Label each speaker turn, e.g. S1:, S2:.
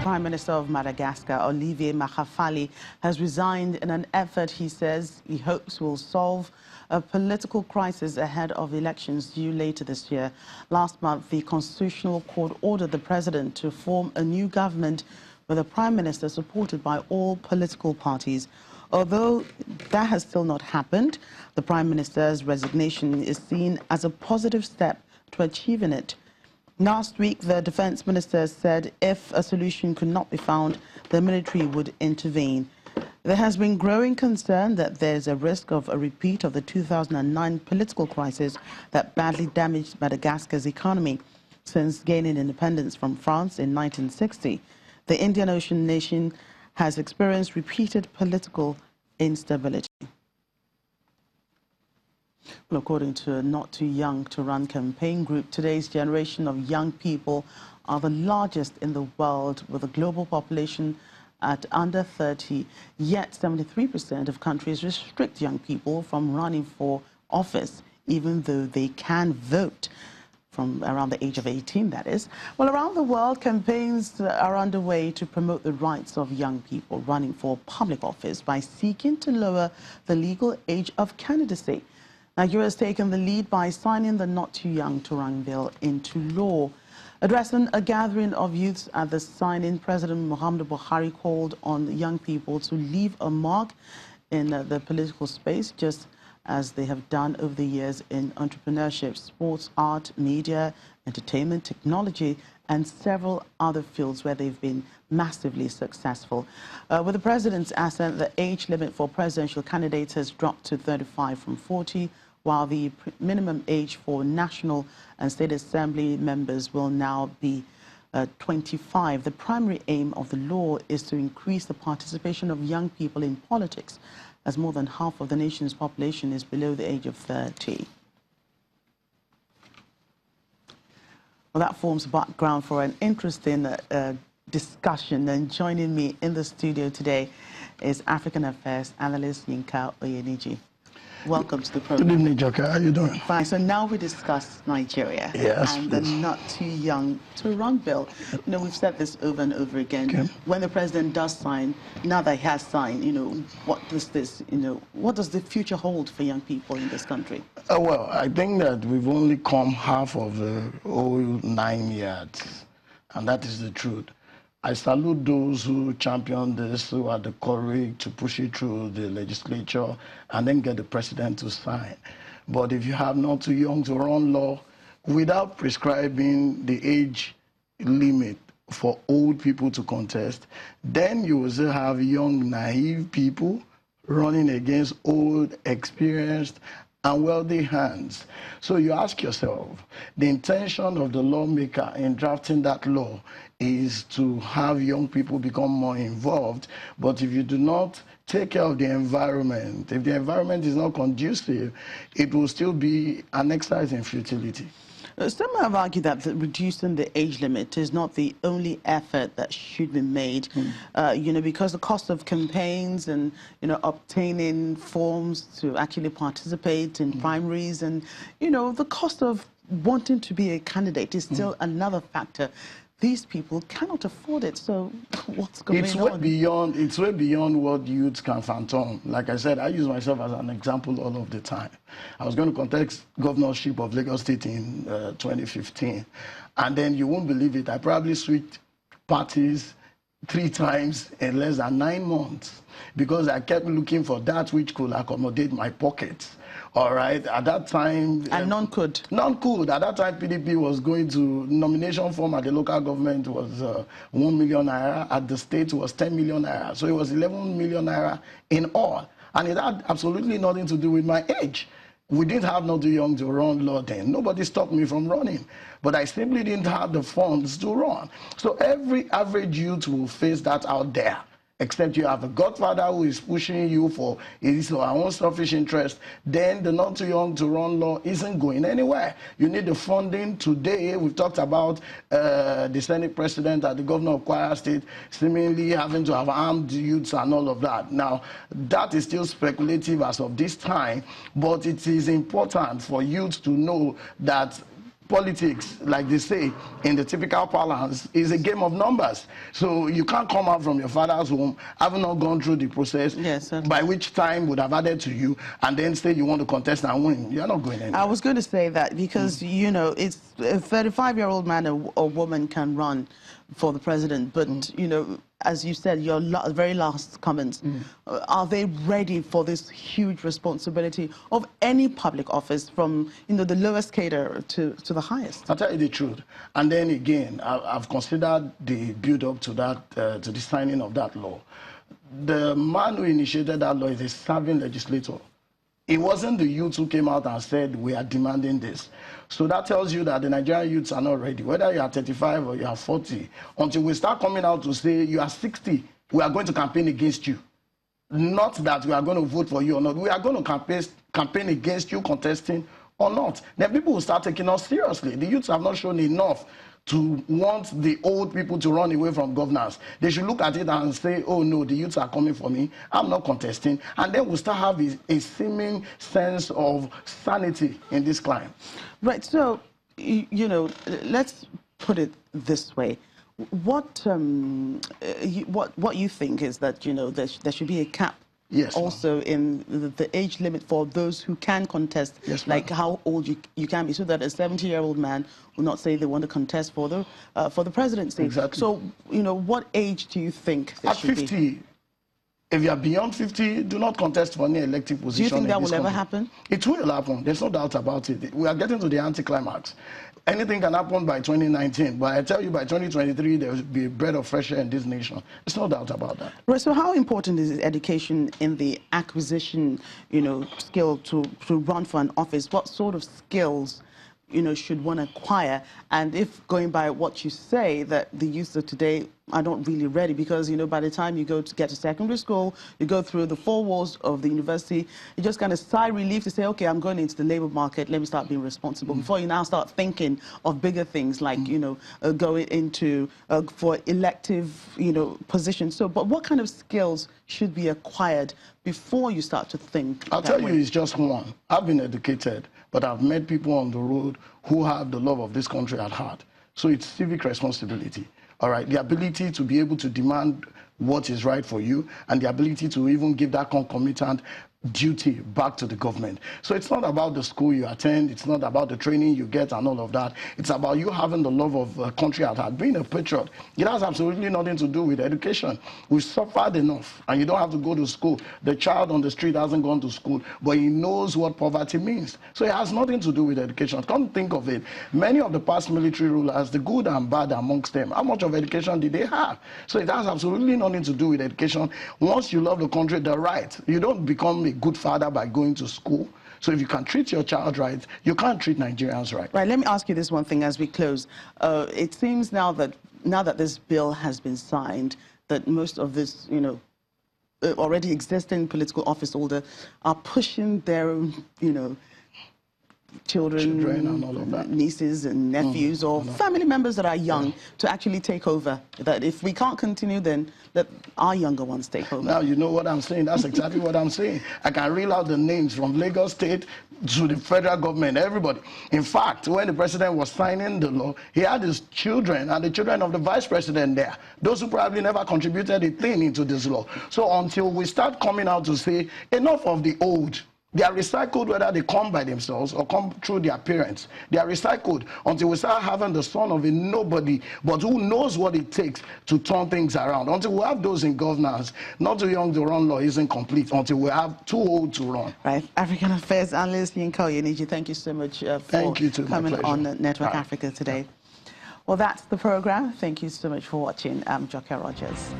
S1: Prime Minister of Madagascar, Olivier Machafali, has resigned in an effort he says he hopes will solve a political crisis ahead of elections due later this year. Last month, the Constitutional Court ordered the president to form a new government with a prime minister supported by all political parties. Although that has still not happened, the prime minister's resignation is seen as a positive step to achieving it. Last week, the defense minister said if a solution could not be found, the military would intervene. There has been growing concern that there's a risk of a repeat of the 2009 political crisis that badly damaged Madagascar's economy since gaining independence from France in 1960. The Indian Ocean nation has experienced repeated political instability. Well, according to a Not Too Young to Run campaign group, today's generation of young people are the largest in the world, with a global population at under 30, yet 73% of countries restrict young people from running for office, even though they can vote from around the age of 18, that is. Well, around the world, campaigns are underway to promote the rights of young people running for public office by seeking to lower the legal age of candidacy. Nigeria has taken the lead by signing the Not Too Young to Run bill into law. Addressing a gathering of youths at the signing, President Muhammadu Buhari called on young people to leave a mark in the political space, just as they have done over the years in entrepreneurship, sports, art, media, entertainment, technology, and several other fields where they've been massively successful. With the president's assent, the age limit for presidential candidates has dropped to 35 from 40, while the minimum age for national and state assembly members will now be 25. The primary aim of the law is to increase the participation of young people in politics, as more than half of the nation's population is below the age of 30. Well, that forms background for an interesting discussion, and joining me in the studio today is African Affairs analyst Yinka Oyeniji. Welcome to the program.
S2: Good evening, Joka. How are you doing?
S1: Fine. So now we discuss Nigeria and the Not Too Young to Run bill. You know, we've said this over and over again. Okay. When the president does sign, now that he has signed, you know, what does the future hold for young people in this country?
S2: Well, I think that we've only come half of the whole 9 years, and that is the truth. I salute those who champion this, who had the courage to push it through the legislature and then get the president to sign. But if you have Not Too Young to Run law without prescribing the age limit for old people to contest, then you will still have young, naive people running against old, experienced, and wealthy hands. So you ask yourself, the intention of the lawmaker in drafting that law is to have young people become more involved, but if you do not take care of the environment, if the environment is not conducive, it will still be an exercise in futility.
S1: Some have argued that reducing the age limit is not the only effort that should be made, you know, because the cost of campaigns and, you know, obtaining forms to actually participate in primaries and, you know, the cost of wanting to be a candidate is still another factor. These people cannot afford it, so what's going on?
S2: It's way beyond what youths can fathom. Like I said, I use myself as an example all of the time. I was going to contest governorship of Lagos State in 2015, and then you won't believe it, I probably switched parties 3 times in less than 9 months because I kept looking for that which could accommodate my pockets. All right, at that time...
S1: And none could?
S2: None could. At that time, PDP was going to... Nomination form at the local government was 1 million naira. At the state, was 10 million naira. So it was 11 million naira in all. And it had absolutely nothing to do with my age. We didn't have Not Too Young to Run law then. Nobody stopped me from running. But I simply didn't have the funds to run. So every average youth will face that out there. Except you have a godfather who is pushing you for his or her own selfish interest, then the Not Too Young to Run law isn't going anywhere. You need the funding. Today, we've talked about the Senate president and the governor of Kwara State seemingly having to have armed youths and all of that. Now, that is still speculative as of this time, but it is important for youth to know that politics, like they say in the typical parlance, is a game of numbers. So you can't come out from your father's home, having not gone through the process,
S1: yes,
S2: by which time would have added to you, and then say you want to contest and win. You're not going anywhere.
S1: I was going to say that because, you know, it's a 35-year-old man or woman can run for the president, but, you know, as you said, your very last comments, are they ready for this huge responsibility of any public office, from, you know, the lowest cadre to the highest?
S2: I'll tell you the truth. And then again, I've considered the build-up to that, to the signing of that law. The man who initiated that law is a serving legislator. It wasn't the youth who came out and said, we are demanding this. So that tells you that the Nigerian youths are not ready. Whether you are 35 or you are 40, until we start coming out to say, you are 60, we are going to campaign against you. Not that we are going to vote for you or not. We are going to campaign against you contesting or not. Then people will start taking us seriously. The youths have not shown enough to want the old people to run away from governance. They should look at it and say, oh no, the youths are coming for me, I'm not contesting. And then we'll start having a seeming sense of sanity in this climb.
S1: Right, so, you know, let's put it this way. What you think is that, you know, there should be a cap, yes, also in the age limit for those who can contest, yes, like how old you can be, so that a 70-year-old man will not say they want to contest for the presidency.
S2: Exactly.
S1: So, you know, what age do you think there should be? At
S2: 50. If you are beyond 50, do not contest for any elective position.
S1: Do you think that will ever happen?
S2: It will happen. There's no doubt about it. We are getting to the anticlimax. Anything can happen by 2019, but I tell you, by 2023, there will be a breath of fresh air in this nation. There's no doubt about that.
S1: Right, so how important is education in the acquisition, you know, skill to run for an office? What sort of skills, you know, should one acquire? And if, going by what you say, that the youth of today are not really ready, because, you know, by the time you get to secondary school, you go through the 4 walls of the university, you just kind of sigh relief to say, okay, I'm going into the labor market, let me start being responsible, before you now start thinking of bigger things like, you know, going into, for elective, you know, positions. So, but what kind of skills should be acquired before you start to think?
S2: I'll tell you, it's just one. I've been educated, but I've met people on the road who have the love of this country at heart. So it's civic responsibility. All right, the ability to be able to demand what is right for you, and the ability to even give that concomitant duty back to the government. So it's not about the school you attend, it's not about the training you get and all of that. It's about you having the love of country at heart, being a patriot. It has absolutely nothing to do with education. We've suffered enough, and you don't have to go to school. The child on the street hasn't gone to school, but he knows what poverty means. So it has nothing to do with education. Come think of it. Many of the past military rulers, the good and bad amongst them, how much of education did they have? So it has absolutely nothing to do with education. Once you love the country, the right, you don't become a good father by going to school. So if you can treat your child right, you can't treat Nigerians right.
S1: Right, let me ask you this one thing as we close. It seems now that this bill has been signed, that most of this, you know, already existing political office holder are pushing their, you know, children
S2: and all of that,
S1: nieces and nephews, or family members that are young, to actually take over. That if we can't continue, then let our younger ones take over.
S2: Now, you know what I'm saying? That's exactly what I'm saying. I can reel out the names from Lagos State to the federal government, everybody. In fact, when the president was signing the law, he had his children and the children of the vice president there, those who probably never contributed a thing into this law. So until we start coming out to say, enough of the old, they are recycled whether they come by themselves or come through their parents. They are recycled until we start having the son of a nobody, but who knows what it takes to turn things around. Until we have those in governance, not too young to run law isn't complete until we have too old to run. Right.
S1: African Affairs Analyst Yinka Oyeniji, thank you so much for coming on Network Africa today. Well, that's the program. Thank you so much for watching. I'm Joker Rogers.